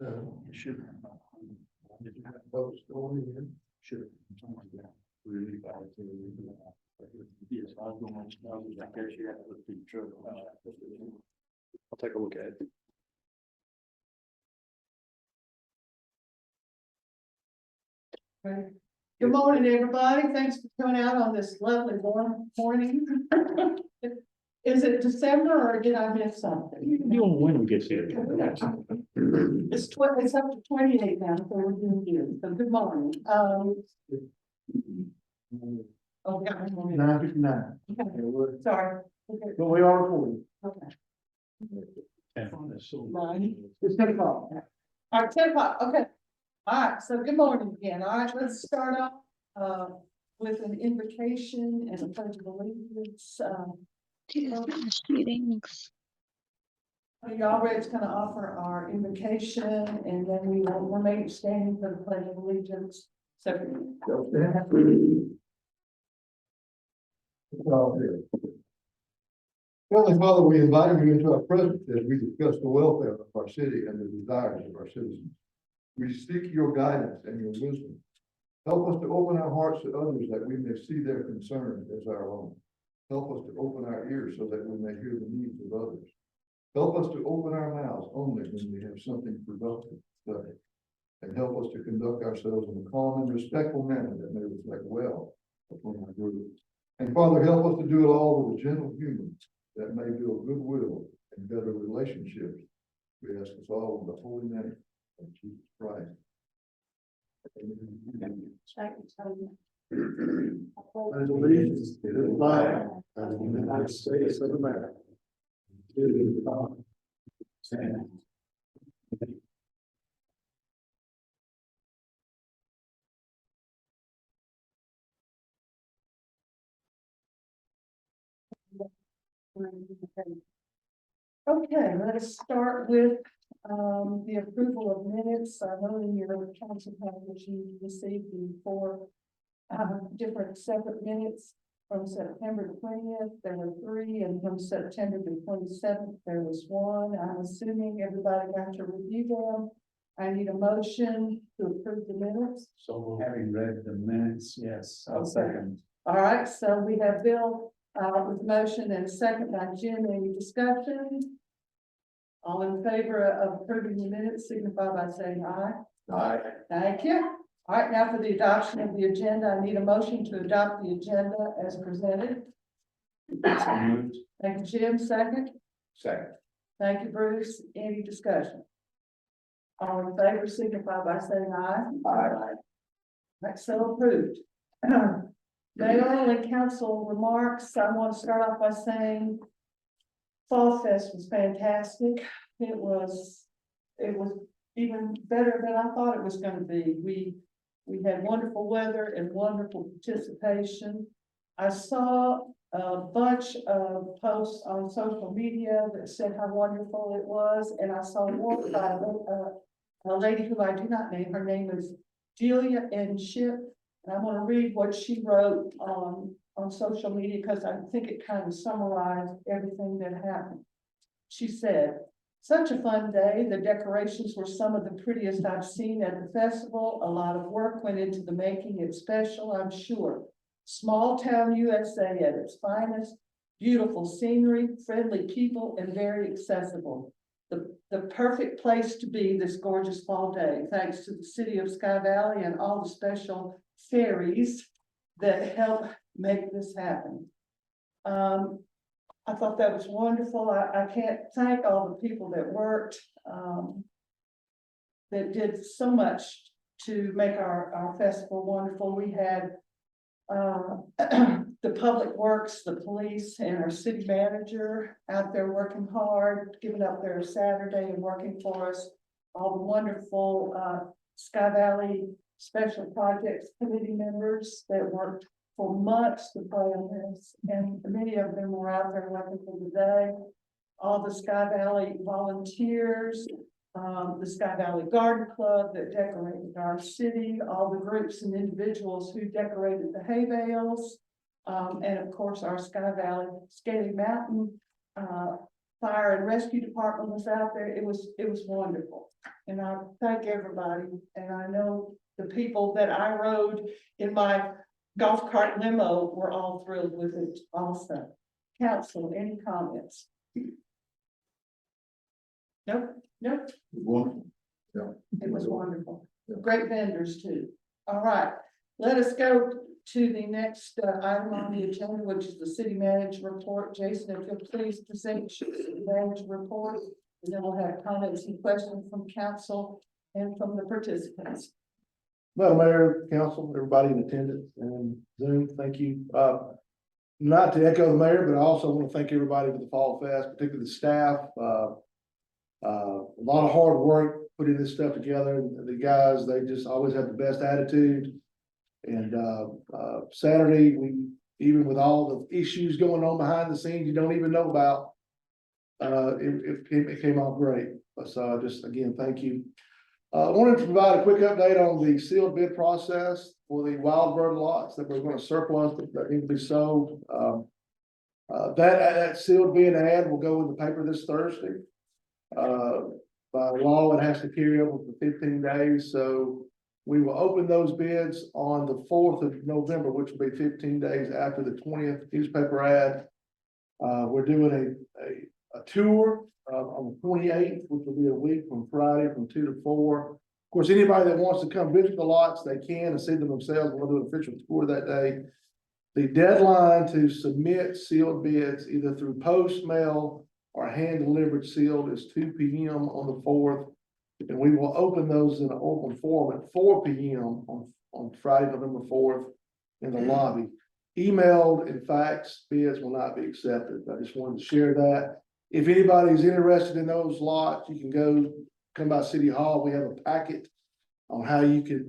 It should. Did you have those going in? Should. Something like that. Really bad. Yes, I was going on, I guess you have to put the truck. I'll take a look at it. Right. Good morning, everybody. Thanks for coming out on this lovely warm morning. Is it December or did I miss something? You don't when we get here. It's up to 28 now, so we're doing good. So good morning. Okay. 9:59. Okay. Sorry. Okay. But we are recording. Okay. So. It's 10 o'clock. All right, 10 o'clock. Okay. All right. So good morning again. All right, let's start off with an invocation and a pledge of allegiance. Meetings. Y'all ready to kind of offer our invocation and then we will remain standing for the pledge of allegiance. So. Heavenly Father, we invite you into our presence as we discuss the welfare of our city and the desires of our citizens. We seek your guidance and your wisdom. Help us to open our hearts to others that we may see their concerns as our own. Help us to open our ears so that we may hear the needs of others. Help us to open our mouths only when we have something productive to say. And help us to conduct ourselves in a calm and respectful manner that may reflect well upon our group. And Father, help us to do it all with a gentle humor that may build goodwill and better relationships. We ask this all in the holy name of Jesus Christ. Amen. And allegiance to the flag of the United States of America. To the republic. Stand. Okay, let us start with the approval of minutes. I know in your council package you received the four different separate minutes from September 20th. There were 3, and from September the 27th, there was 1. I'm assuming everybody got to review them. I need a motion to approve the minutes. So having read the minutes, yes, I'll Okay. second. All right, so we have Bill with a motion and a second by Jim. Any discussion? All in favor of approving the minutes signify by saying aye. Aye. Thank you. All right, now for the adoption of the agenda, I need a motion to adopt the agenda as presented. So moved. Thank you, Jim. Second. Second. Thank you, Bruce. Any discussion? All in favor signify by saying aye. Aye. That's so approved. Mayor and council remarks. I want to start off by saying Fall Fest was fantastic. It was even better than I thought it was going to be. We had wonderful weather and wonderful participation. I saw a bunch of posts on social media that said how wonderful it was, and I saw one by a lady who I do not name. Her name is Julia N. Ship, and I'm going to read what she wrote on social media because I think it kind of summarized everything that happened. She said, "Such a fun day. The decorations were some of the prettiest I've seen at the festival. A lot of work went into the making it special, I'm sure. Small town USA at its finest, beautiful scenery, friendly people, and very accessible. The perfect place to be this gorgeous fall day, thanks to the city of Sky Valley and all the special fairies that help make this happen." I thought that was wonderful. I can't thank all the people that worked, that did so much to make our festival wonderful. We had the public works, the police, and our city manager out there working hard, giving up their Saturday and working for us. All the wonderful Sky Valley Special Projects Committee members that worked for months to plan this, and many of them were out there working for the day. All the Sky Valley volunteers, the Sky Valley Garden Club that decorated our city, all the groups and individuals who decorated the hay bales, and of course our Sky Valley Scaly Mountain fire and rescue department was out there. It was wonderful. And I thank everybody, and I know the people that I rode in my golf cart limo were all thrilled with it also. Council, any comments? Nope, nope, Wonderful. it was wonderful. Great vendors too. All right, let us go to the next item on the agenda, which is the city manager report. Jason, if you'll please present your city manager report, and then we'll have comments and questions from council and from the participants. Madam Mayor, council, everybody in attendance and Zoom, thank you. Not to echo the mayor, but I also want to thank everybody for the Fall Fest, particularly the staff. A lot of hard work putting this stuff together. And the guys, they just always have the best attitude. And Saturday, even with all the issues going on behind the scenes you don't even know about, it came off great. So just again, thank you. I wanted to provide a quick update on the sealed bid process for the wild bird lots that we're going to surplus that need to be sold. That sealed bid ad will go in the paper this Thursday. By law, it has to carry over for 15 days. So we will open those bids on the 4th of November, which will be 15 days after the 20th newspaper ad. We're doing a tour on the 28th, which will be a week from Friday from 2 to 4. Of course, anybody that wants to come visit the lots, they can and see them themselves. We'll do an official tour that day. The deadline to submit sealed bids, either through post, mail, or hand delivered sealed, is 2 p.m. on the 4th. And we will open those in an open forum at 4 p.m. on Friday, November 4th in the lobby. Emailed and fax bids will not be accepted. I just wanted to share that. If anybody's interested in those lots, you can come by City Hall. We have a packet on how you can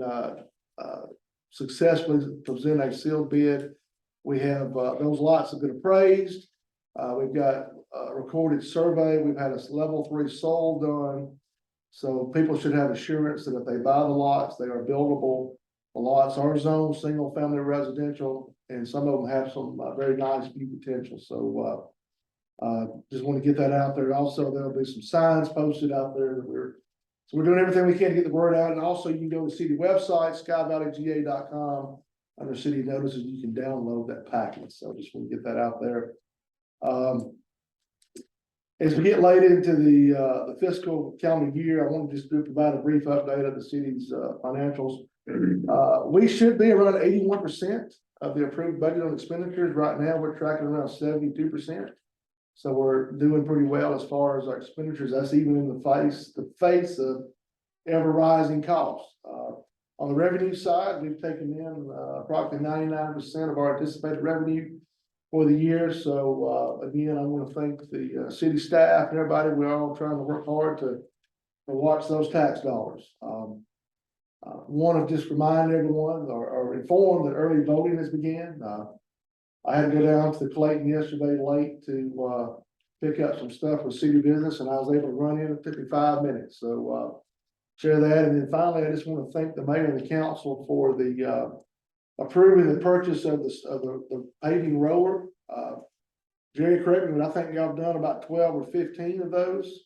successfully present a sealed bid. We have those lots have been appraised. We've got a recorded survey. We've had a level 3 sold done. So people should have assurance that if they buy the lots, they are buildable. The lots are zoned single family residential, and some of them have some very nice view potential. So just want to get that out there. Also, there'll be some signs posted out there that we're doing everything we can to get the word out. And also you can go to the city website, skyvalleyga.com. Under city notices, you can download that packet. So just want to get that out there. As we get late into the fiscal calendar year, I want to just provide a brief update of the city's financials. We should be around 81% of the approved budget on expenditures. Right now, we're tracking around 72%. So we're doing pretty well as far as our expenditures. That's even in the face of ever rising costs. On the revenue side, we've taken in approximately 99% of our anticipated revenue for the year. So again, I want to thank the city staff and everybody. We're all trying to work hard to watch those tax dollars. Want to just remind everyone or inform that early voting has begun. I had to go down to Clayton yesterday late to pick up some stuff with city business, and I was able to run in. It took me 5 minutes. So share that. And then finally, I just want to thank the mayor and the council for the approving the purchase of the paving roller. Jerry, correct me, but I think y'all have done about 12 or 15 of those.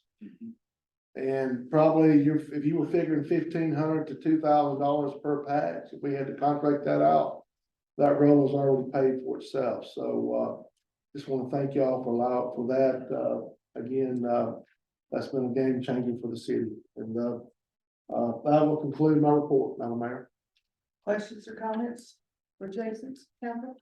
And probably if you were figuring $1,500 to $2,000 per patch, if we had to contract that out, that roll is already paid for itself. So just want to thank y'all for that. Again, that's been a game changer for the city. And that will conclude my report, Madam Mayor. Questions or comments for Jason Campbell?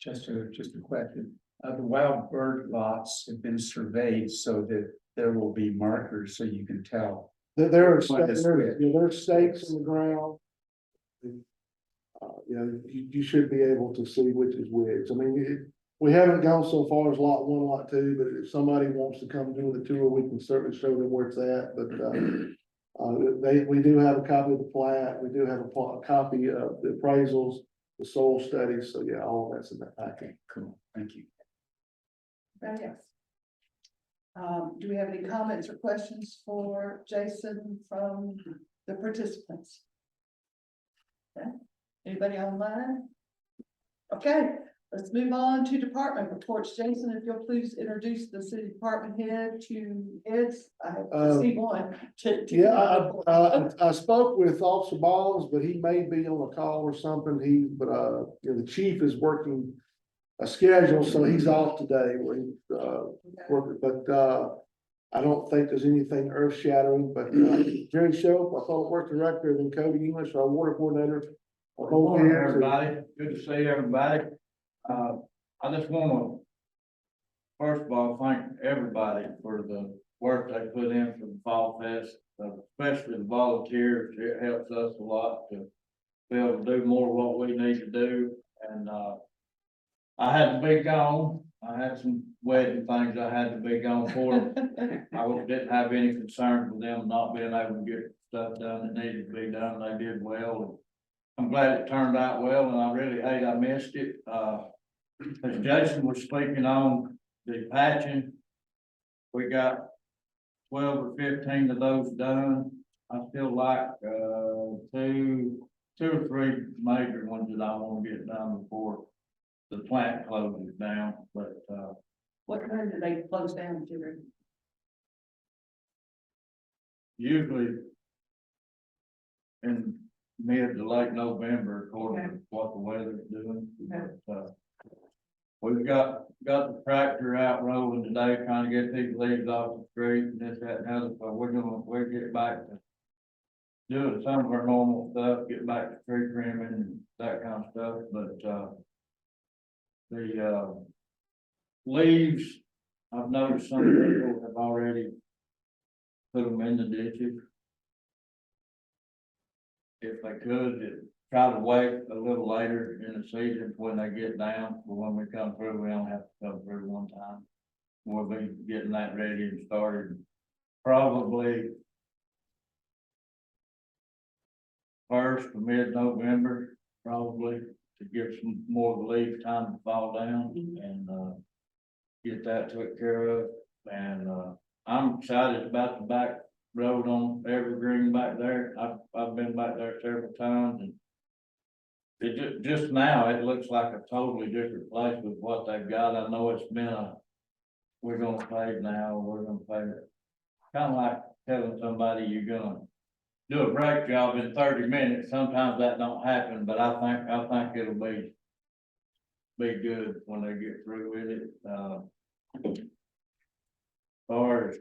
Just a question. The wild bird lots have been surveyed so that there will be markers so you can tell. There are What is stakes in the ground. You should be able to see which is which. I mean, we haven't gone so far as lot 1, lot 2, but if somebody wants to come do the tour, we can certainly show them where it's at. But we do have a copy of the plat. We do have a copy of the appraisals, the soil studies. So yeah, all of that's in that packet. Cool, thank you. Yes. Do we have any comments or questions for Jason from the participants? Okay. Anybody online? Okay, let's move on to department reports. Jason, if you'll please introduce the city department head to heads. I see one. Yeah, I spoke with Officer Balls, but he may be on a call or something. You know, the chief is working a schedule, so he's off today. Working, but, I don't think there's anything earth shattering, but, Jerry Shope, our public works director, and Cody English, our water coordinator. are Good both morning, here to- everybody. Good to see everybody. I just wanna, first of all, thank everybody for the work they put in for the Fall Fest, especially the volunteers. It helps us a lot to be able to do more of what we need to do. And, I had to be gone. I had some wedding things I had to be gone for. Didn't have any concerns with them not being able to get stuff done that needed to be done. They did well. I'm glad it turned out well, and I really hate I missed it. As Jason was speaking on the patching, we got 12 or 15 of those done. I feel like, two or three major ones that I want to get done before the plant closes down, but, What time do they close down, Jerry? usually in mid to late November, according to what the weather's doing. Okay. But, we've got the tractor out rolling today, trying to get these leaves off the street and this, that, and the other, so we'll get back to doing some of our normal stuff, get back to tree trimming and that kind of stuff, but, the leaves, I've noticed some people have already put them in the ditches. If they could, try to wait a little later in the season when they get down, but when we come through, we don't have to come through one time. We'll be getting that ready and started probably first to mid-November, probably, to give some more leaf time to fall down and, get that took care of. And, I'm excited about the back road on Evergreen back there. I've been back there several times and it just now, it looks like a totally different place with what they've got. I know it's been we're gonna pave now, we're gonna pave it. Kind of like telling somebody you're gonna do a brake job in 30 minutes. Sometimes that don't happen, but I think it'll be good when they get through with it. As far as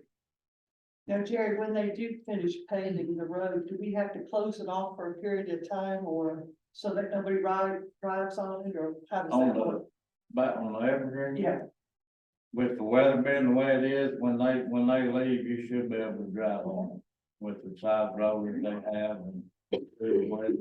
Now, Jerry, when they do finish paving the road, do we have to close it off for a period of time or so that nobody drives on it, or how does on that work? back on the Evergreen, Yeah, with the weather being the way it is, when they leave, you should be able to drive on it with the side rollers they have and the weather.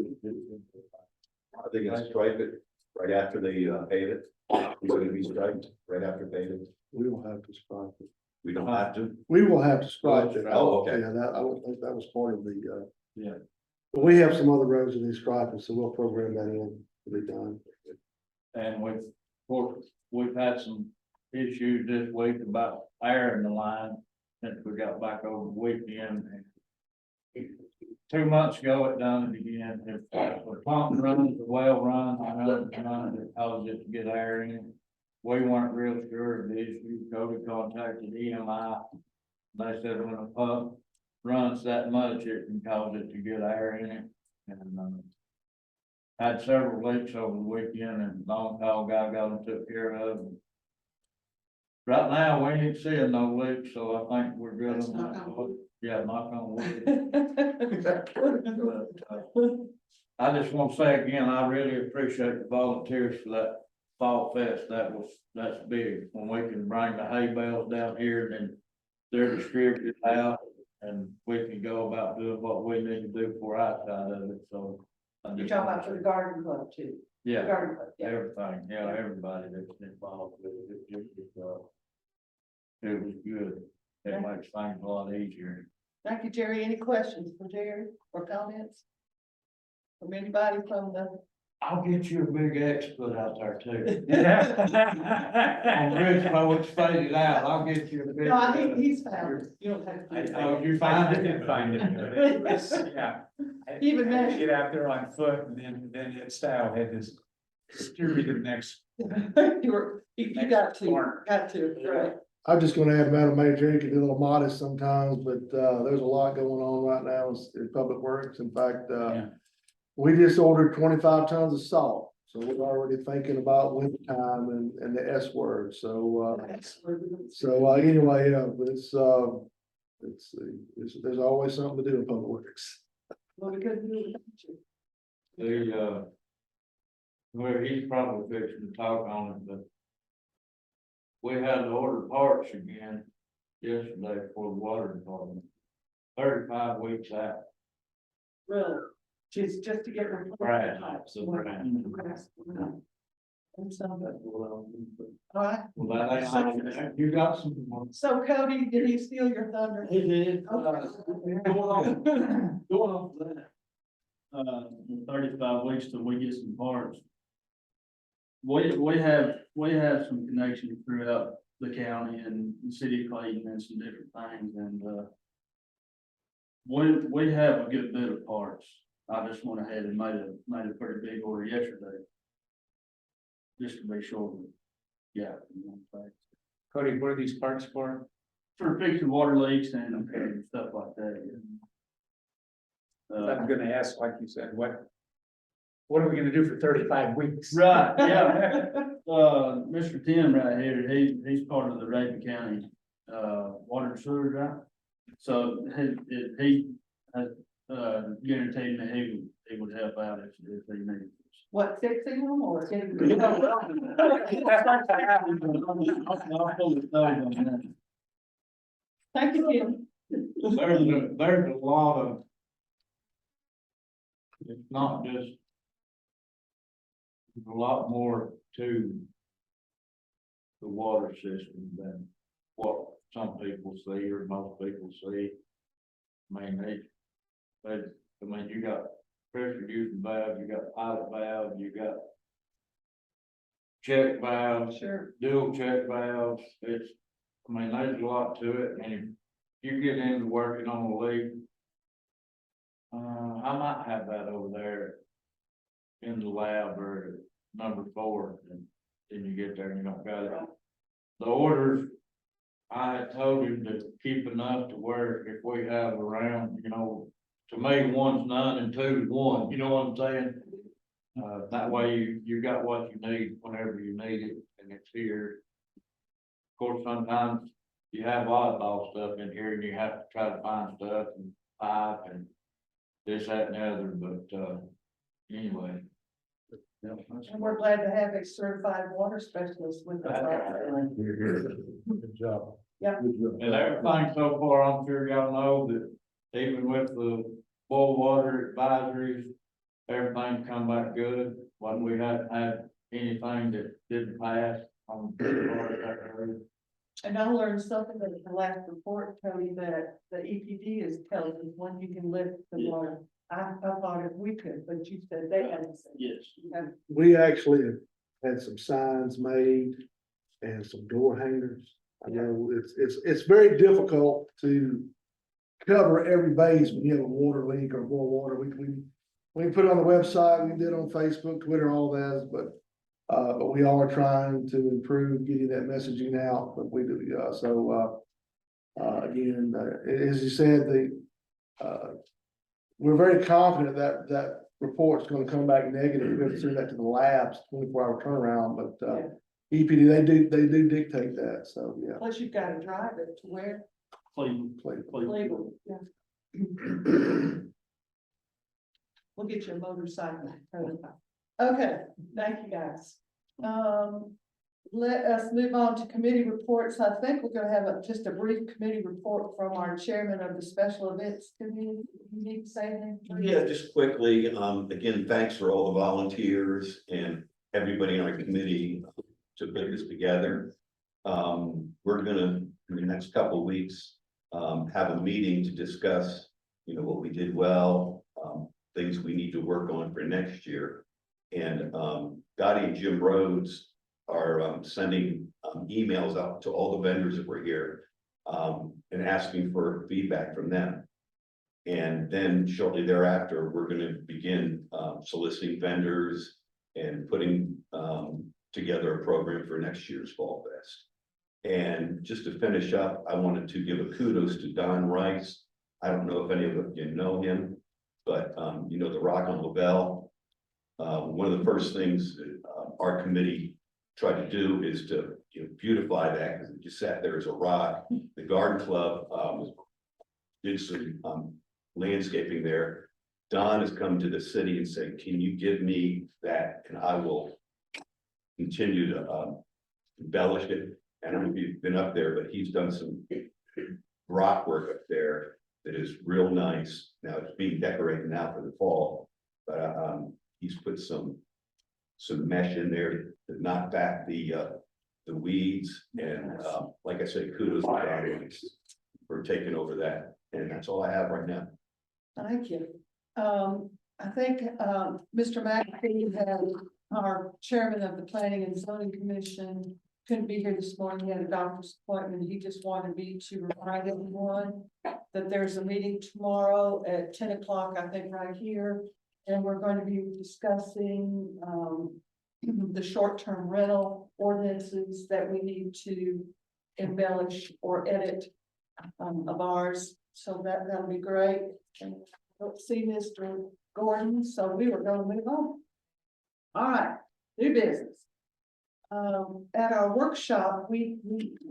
I think it's stripe it right after they pave it. It's gonna be striped right after paving. We will have to stripe it. We don't have to. We will have to stripe it. Oh, okay. Yeah, I don't think that was part of the, Yeah. but we have some other roads that need striping, so we'll program that in to be done. And of course, we've had some issues this week about airing the line since we got back over the weekend. 2 months ago, it done it again. If the pump runs, the well runs, it causes it to get air in it. We weren't real sure of the issue. Cody contacted EMI. They said when a pump runs that much, it can cause it to get air in it. And, had several leaks over the weekend and long haul guy got them took care of. Right now, we ain't seeing no leaks, so I think we're good That's on knock that. on wood. Yeah, knock on wood. I just want to say again, I really appreciate the volunteers for that Fall Fest. That's big. When we can bring the hay bales down here and then they're distributed out and we can go about doing what we need to do for our side of it, so. You're talking about for the garden club too? The Yeah, Garden club, yeah. everything, yeah, everybody that's involved with it, it was good. It makes things a lot easier. Thank you, Jerry. Any questions for Jerry or comments? From anybody from the? I'll get you a big X put out there too. Yeah. On Ridgeville, it's faded out, I'll get you a big. No, he's found it. You don't have to. Oh, you I find did it? find it, but it was, yeah. Even I had to that- get out there on foot and then it style had this Steer me to the next. You got corner. to, right. I'm just gonna add, Madam Mayor, Jerry can be a little modest sometimes, but, there's a lot going on right now in Public Works. In fact, Yeah. we just ordered 25 tons of salt. So we're already thinking about winter time and the S word. So, anyway, yeah, there's always something to do in Public Works. Well, we couldn't do it without you. Where he's probably fixing to talk on it, but we had to order parts again yesterday for the water department. 35 weeks out. Really, just to get. Right, so right. And some, all right, Well, that ain't, you got some more. so Cody, did he steal your thunder? He did, going on that. 35 weeks till we get some parts. We have some connections throughout the county and the city of Clayton and some different things and, we have a good bit of parts. I just went ahead and made a pretty big order yesterday. Just to be sure. Yeah. Cody, what are these parts for? For fixing water leaks and stuff like that. I'm gonna ask, like you said, what are we gonna do for 35 weeks? Right, yeah. Mr. Tim right here, he's part of the Raven County, water and sewer, right? So he has, guaranteed that he would help out if he needed. What, fixing them or? Thank you, Kim. There's a lot of. It's not just. There's a lot more to. The water system than what some people see or most people see. I mean, you got pressure reducing valve, you got pilot valve, you got. Check valves, Sure. dual check valves, there's a lot to it, and if you get into working on a leak. I might have that over there. In the lab or number 4, and then you get there and you don't got it. The orders. I had told him to keep enough to where if we have around, to me, 1's none and 2's 1, you know what I'm saying? That way you got what you need whenever you need it and it's here. Of course, sometimes you have oddball stuff in here and you have to try to find stuff and pipe and this, that and the other, but, anyway. And we're glad to have a certified water specialist with us. Good job. Yeah. Good job. And everything so far, I'm sure y'all know that even with the boil water advisories, everything come back good. When we haven't had anything that didn't pass on that area. And I learned something in the last report, Tony, that the EPD is telling us when you can lift the water. I thought if we could, but you said they hadn't. Yes. We actually have had some signs made and some door hangers. I know it's very difficult to cover every base when you have a water leak or boil water. We put it on the website, we did it on Facebook, Twitter, all that, but we are trying to improve getting that messaging out, but we do, again, as you said, we're very confident that that report's gonna come back negative. We have to send that to the labs, 24-hour turnaround, but, EPD, they do dictate that, so, yeah. Plus you've got to drive it to where? Cleveland. Cleveland, yeah. We'll get you a motorcycle. Okay, thank you, guys. Let us move on to committee reports. I think we're gonna have just a brief committee report from our chairman of the special events committee. You need to say anything? Yeah, just quickly, again, thanks for all the volunteers and everybody on our committee to put this together. We're gonna, in the next couple of weeks, have a meeting to discuss, what we did well, things we need to work on for next year. And Gotti and Jim Rhodes are sending emails out to all the vendors that were here and asking for feedback from them. And then shortly thereafter, we're going to begin soliciting vendors and putting together a program for next year's Fall Fest. And just to finish up, I wanted to give a kudos to Don Rice. I don't know if any of you know him, but you know, the Rock on LaBelle. One of the first things our committee tried to do is to beautify that, because it just sat there as a rock. The garden club did some landscaping there. Don has come to the city and said, can you give me that, and I will continue to embellish it. I don't know if you've been up there, but he's done some rock work up there that is real nice. Now it's being decorated now for the fall, but he's put some mesh in there to knock back the weeds. And like I said, kudos to Don for taking over that. And that's all I have right now. Thank you. I think, Mr. McAfee had, our chairman of the Planning and Zoning Commission, couldn't be here this morning. He had a doctor's appointment. He just wanted me to remind everyone that there's a meeting tomorrow at 10 o'clock, I think, right here. And we're going to be discussing, the short-term rental ordinances that we need to embellish or edit, of ours. So that'll be great. And I don't see Mr. Gordon, so we were gonna move on. All right, new business. At our workshop, we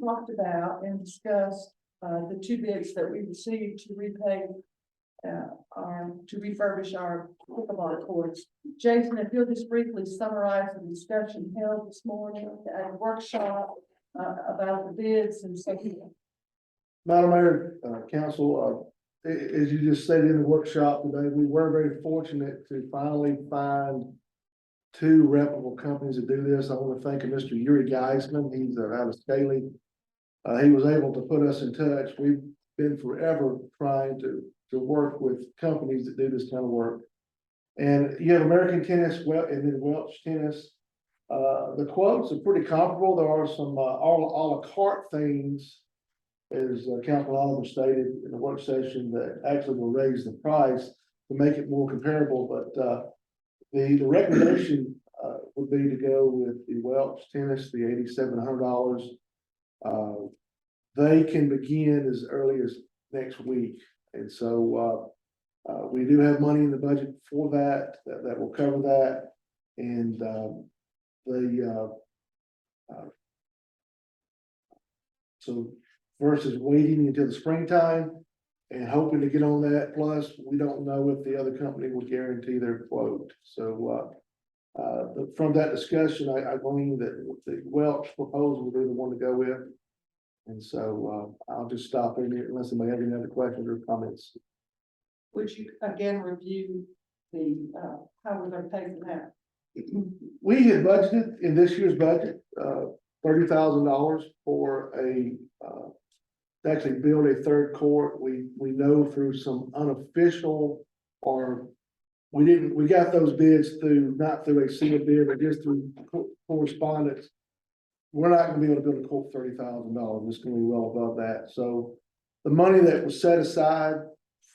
talked about and discussed the two bids that we received to repay to refurbish our pickleball courts. Jason, if you'll just briefly summarize the discussion held this morning at a workshop about the bids and so forth. Madam Mayor, Council, as you just stated in the workshop today, we were very fortunate to finally find two reputable companies to do this. I want to thank Mr. Yuri Geisman. He's out of Scaly. He was able to put us in touch. We've been forever trying to work with companies that do this kind of work. And you have American Tennis, and then Welch Tennis. The quotes are pretty comparable. There are some a la carte things, as Councilman Oliver stated in the work session, that actually will raise the price to make it more comparable. But the recommendation would be to go with the Welch Tennis, the $8,700. They can begin as early as next week. And so we do have money in the budget for that will cover that. And so versus waiting until the springtime and hoping to get on that, plus we don't know if the other company will guarantee their quote. So from that discussion, I gleaned that the Welch proposal would be the one to go with. And so I'll just stop in here unless somebody has any other questions or comments. Would you again review the how we're gonna pay for that? We had budgeted in this year's budget, $30,000 for to actually build a third court. We know through some unofficial, or we got those bids through, not through a sealed bid, but just through correspondence. We're not gonna be able to build a court for $30,000. It's gonna be well above that. So the money that was set aside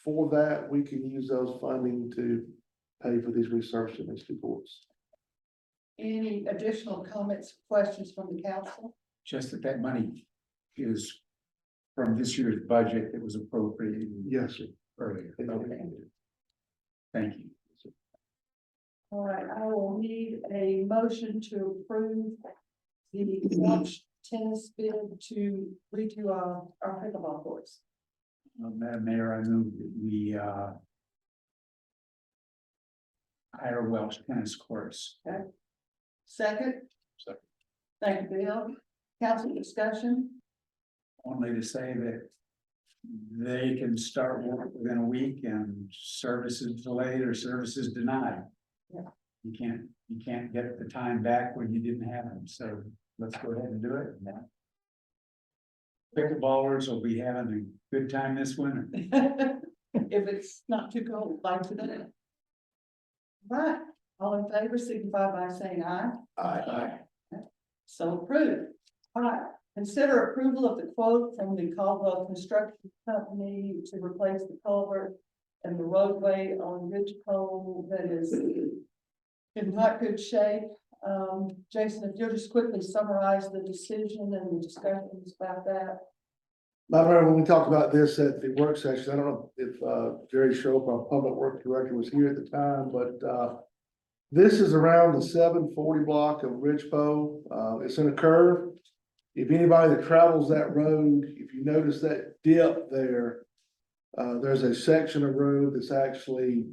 for that, we can use those funding to pay for these resurfacing these two courts. Any additional comments, questions from the council? Just that money is from this year's budget that was appropriated Yes, sir. earlier. Okay. Thank you. All right, I will need a motion to approve the Welch Tennis bid to redo our pickleball courts. Madam Mayor, I move that we hire Welch Tennis courts. Second? Second. Thank you, Bill. Council discussion? Only to say that they can start work within a week and services delayed or services denied. Yeah. You can't get the time back when you didn't have them, so let's go ahead and do it. Pickleballers will be having a good time this winter. If it's not too cold, like today. Right, all in favor, signify by saying aye. Aye. So approved. All right, consider approval of the quote from the Caldwell Construction Company to replace the culvert and the roadway on Ridgepole that is in not good shape. Jason, if you'll just quickly summarize the decision and the discussions about that. I remember when we talked about this at the work session, I don't know if Jerry Shope, our public works director, was here at the time, but this is around the 740 block of Ridgepole. It's in a curve. If anybody that travels that road, if you notice that dip there, there's a section of road that's actually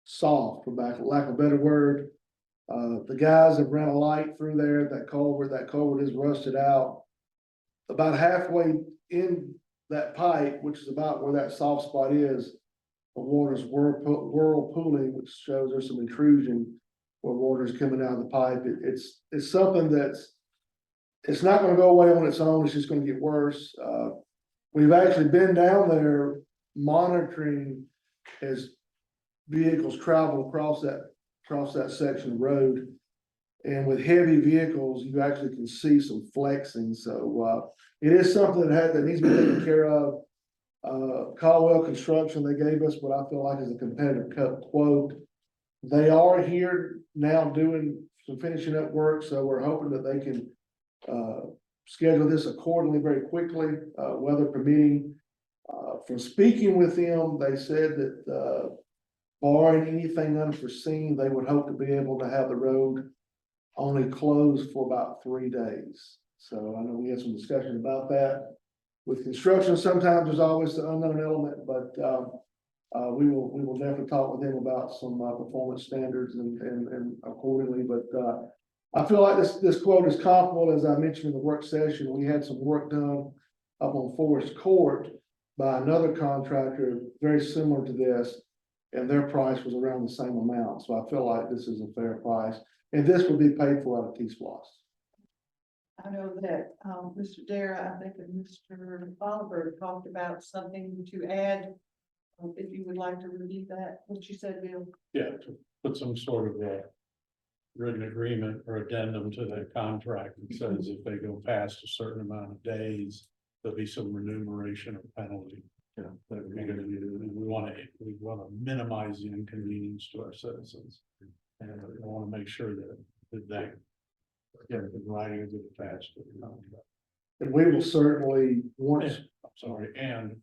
soft, for lack of a better word. The guys have ran a light through there, that culvert is rusted out. About halfway in that pipe, which is about where that soft spot is, the water's whirlpooling, which shows there's some intrusion where water's coming out of the pipe. It's something it's not gonna go away on its own, it's just gonna get worse. We've actually been down there monitoring as vehicles travel across that section of road. And with heavy vehicles, you actually can see some flexing, so it is something that needs to be taken care of. Caldwell Construction, they gave us what I feel like is a competitive quote. They are here now doing some finishing up work, so we're hoping that they can schedule this accordingly very quickly, weather permitting. From speaking with them, they said that barring anything unforeseen, they would hope to be able to have the road only closed for about 3 days. So I know we had some discussion about that. With construction, sometimes there's always the unknown element, but we will definitely talk with them about some performance standards and accordingly, but I feel like this quote is comparable, as I mentioned in the work session. We had some work done up on Forest Court by another contractor, very similar to this, and their price was around the same amount. So I feel like this is a fair price, and this would be paid for out of T-Splosh. I know that, Mr. Dara, I think that Mr. Oliver talked about something to add. If you would like to review that, what you said, Bill. Yeah, to put some sort of a written agreement or addendum to the contract that says if they go past a certain amount of days, there'll be some remuneration or penalty. You know, that we're gonna do, and we wanna minimize the inconvenience to our citizens. And I wanna make sure that everything writing is attached to the contract. And we will certainly, once, I'm sorry, and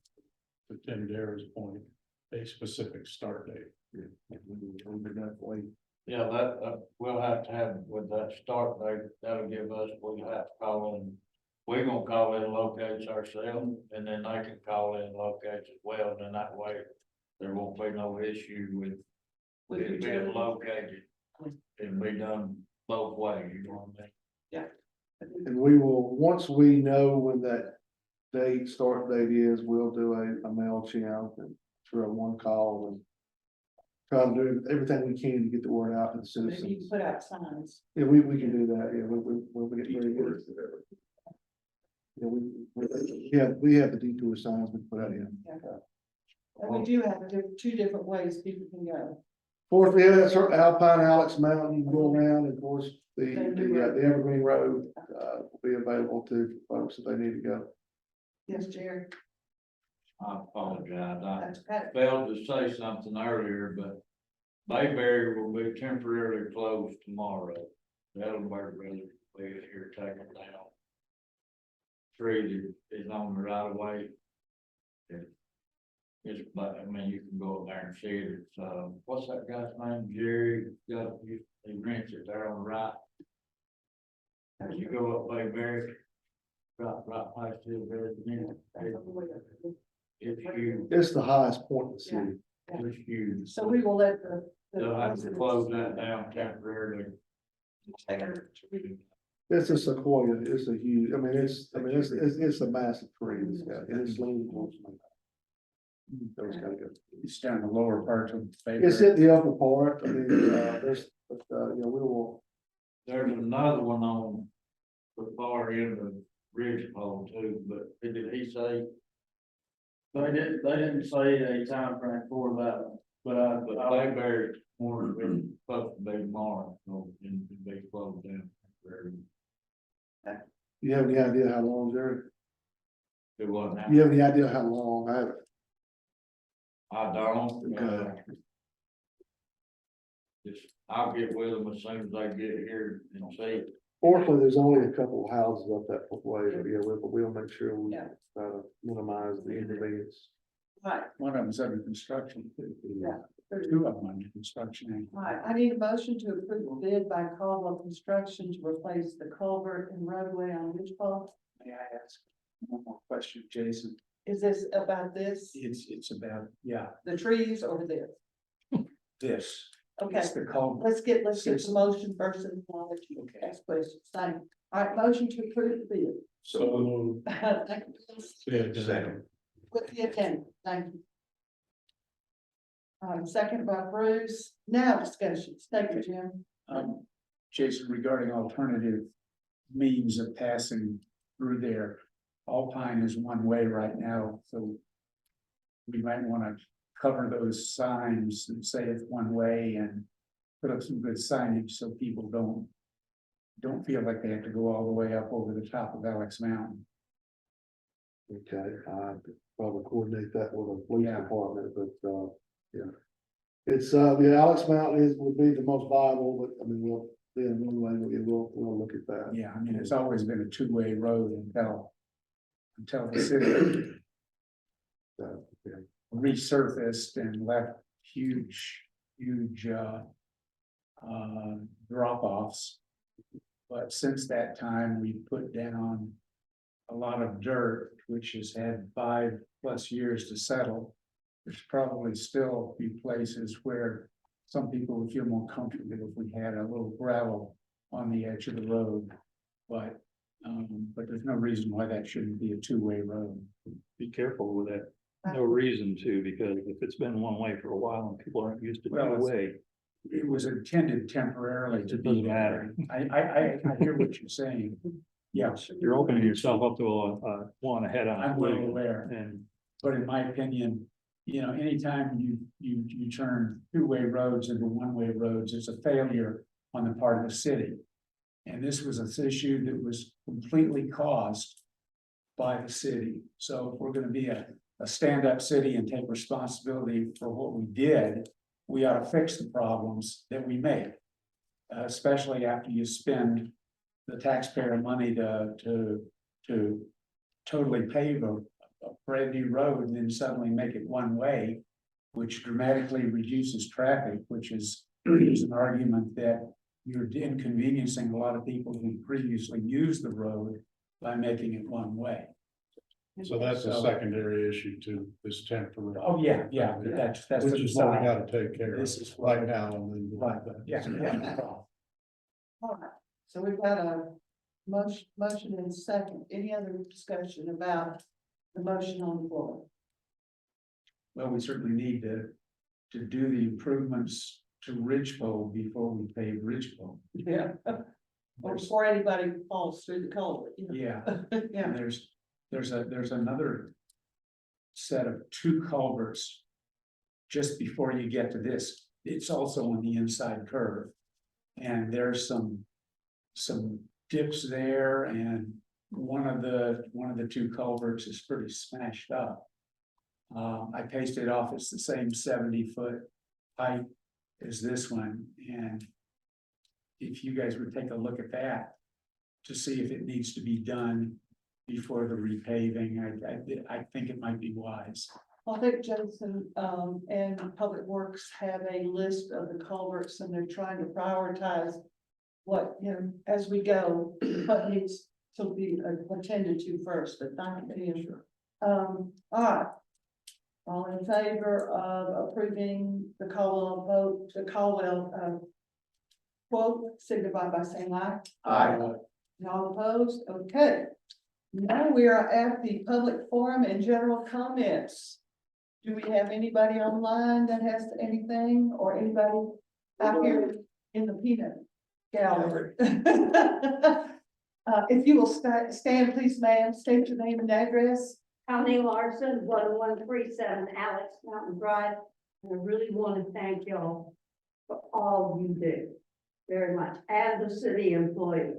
to Tim Dara's point, a specific start date. Yeah, that, we'll have to have with that start date, that'll give us, we'll have to call in. We're gonna call in locates ourselves, and then they can call in locates as well, and then that way there won't be no issue with it being located. It'll be done both ways, you know what I mean? and we will, once we know when that start date is, we'll do a MailChimp and through a one call and try to do everything we can to get the word out to the Maybe you can citizens. put out signs. Yeah, we can do that. Yeah, we get very good. Yeah, we have the detour signs we put out in. And we do have two different ways people can go. Of course, we have that sort of Alpine Alex Mountain, you can go around, and of course, the Evergreen Road, will be available to folks if they need to go. Yes, Jerry. I apologize, I That's okay. failed to say something earlier, but Bayberry will be temporarily closed tomorrow. The Ellenberg Brothers will be here taking down tree that is on the right of way. It's, but I mean, you can go up there and see it. It's, what's that guy's name? Jerry, he rents it there on the right. As you go up Bayberry, right past his residence. It's huge, It's the highest point in the city. it's huge. So we will let the. They'll have to close that down temporarily. It's a sequoia, it's a huge, it's a massive tree. It's leaning towards me. Those gotta go. It's down the lower part of. It's in the upper part, we will, There's another one on the far end of Ridgepole too, but did he say? They didn't say a time frame for that, but Bayberry more supposed to be tomorrow, so it'll be closed down. you have any idea how long, Jerry? It wasn't. You have any idea how long? I haven't. I don't, Okay. just I'll get with them as soon as I get here and see. Fortunately, there's only a couple of houses up that way, but yeah, we'll make sure we Yeah. minimize the inconvenience. Right, One of them's under construction. Yeah. Two of them under construction. right, I need a motion to approve the bid by Caldwell Construction to replace the culvert and roadway on Ridgepole. May I ask one more question, Jason? Is this about this, It's about, yeah, the trees or this? this. Okay, It's the culvert. let's get the motion first and then I'll let you Okay. ask questions. Thank you. All right, motion to approve the bid. So, Thank you. second, With the attendant, thank you. Second by Bruce, now discussions, thank you, Jim. Jason, regarding alternative means of passing through there. Alpine is one way right now, so we might want to cover those signs and say it's one way and put up some good signage so people don't feel like they have to go all the way up over the top of Alex Mountain. Okay, I could probably coordinate that with the police Yeah. department, but, yeah. It's, the Alex Mountain would be the most viable, but I mean, we'll we'll look at that. Yeah, I mean, it's always been a two-way road until the city Okay. resurfaced and left huge drop-offs. But since that time, we put down a lot of dirt, which has had 5+ years to settle. There's probably still a few places where some people would feel more comfortable if we had a little gravel on the edge of the road. But there's no reason why that shouldn't be a two-way road. Be careful with that. No reason to, because if it's been one way for a while and people aren't used to Well, two way. It was intended temporarily to It be doesn't there. matter. I hear what you're saying. Yeah, You're opening yourself up to a one ahead on. I'm well aware, And but in my opinion, you know, anytime you turn two-way roads into one-way roads, it's a failure on the part of the city. And this was an issue that was completely caused by the city. So if we're gonna be a stand-up city and take responsibility for what we did, we ought to fix the problems that we made. Especially after you spend the taxpayer money to totally pave a brand new road and then suddenly make it one way, which dramatically reduces traffic, which is an argument that you're inconveniencing a lot of people who previously used the road by making it one way. So that's a secondary issue to this temporary. Oh, yeah, but that's. Which the is what we side. gotta take care of This is right now and then. Right, yeah. All right, so we've got a motion and second. Any other discussion about the motion on the floor? Well, we certainly need to do the improvements to Ridgepole before we pave Ridgepole. Yeah. Or before anybody falls through the culvert. you know. Yeah, Yeah, and there's another set of 2 culverts just before you get to this. It's also on the inside curve. And there's some dips there, and one of the 2 culverts is pretty smashed up. I pasted off, it's the same 70-foot height as this one, and if you guys would take a look at that to see if it needs to be done before the repaving, I think it might be wise. I think Jason, and Public Works have a list of the culverts and they're trying to prioritize what, you know, as we go, what needs to be attended to first, but thank you. All right. All in favor of approving the Caldwell quote, signify by saying aye. And all opposed? Okay. Now we are at the public forum and general comments. Do we have anybody online that has anything, or anybody out here in the peanut gallery? If you will stand, please, ma'am, state your name and address. Connie Larson, 1137 Alex Mountain Drive, and I really want to thank y'all for all you do very much, and the city employees.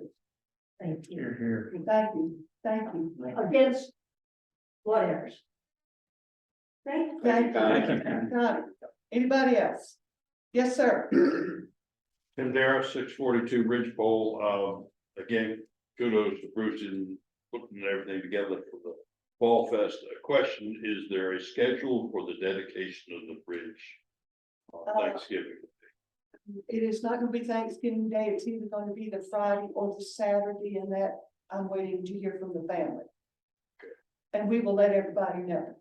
Thank you. Here. Thank you, thank you. Against whatever. Thank you. Thank you. Got it. Anybody else? Yes, sir. Tim Dara, 642 Ridgepole, again, kudos to Bruce in putting everything together for the Fall Fest. A question, is there a schedule for the dedication of the bridge on Thanksgiving? It is not gonna be Thanksgiving Day, it's either gonna be the Friday or the Saturday, and that I'm waiting to hear from the family. And we will let everybody know.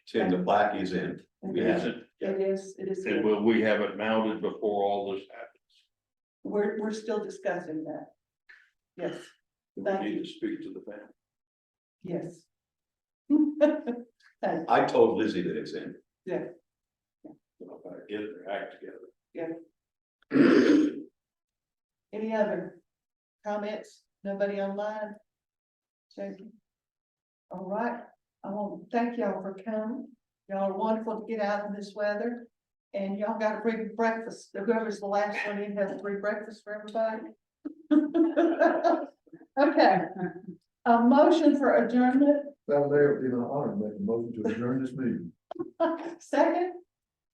Tim, the plaque is in. Is it? It is, And will we have it mounted before all this happens? we're still discussing that. Yes, We Thank need you. to speak to the family. yes. Thank I told Lizzie that it's in. you. So if I get their act together. Any other comments? Nobody online? Jackie? All right, I want to thank y'all for coming. Y'all are wonderful to get out in this weather. And y'all got a free breakfast. Whoever's the last one in has a free breakfast for everybody. Okay, a motion for adjournment, Madam Mayor, it would be an honor to make a motion to adjourn this meeting. second.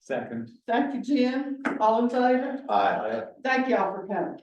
Second. Thank you, Jim. All in favor? Aye. Thank y'all for coming.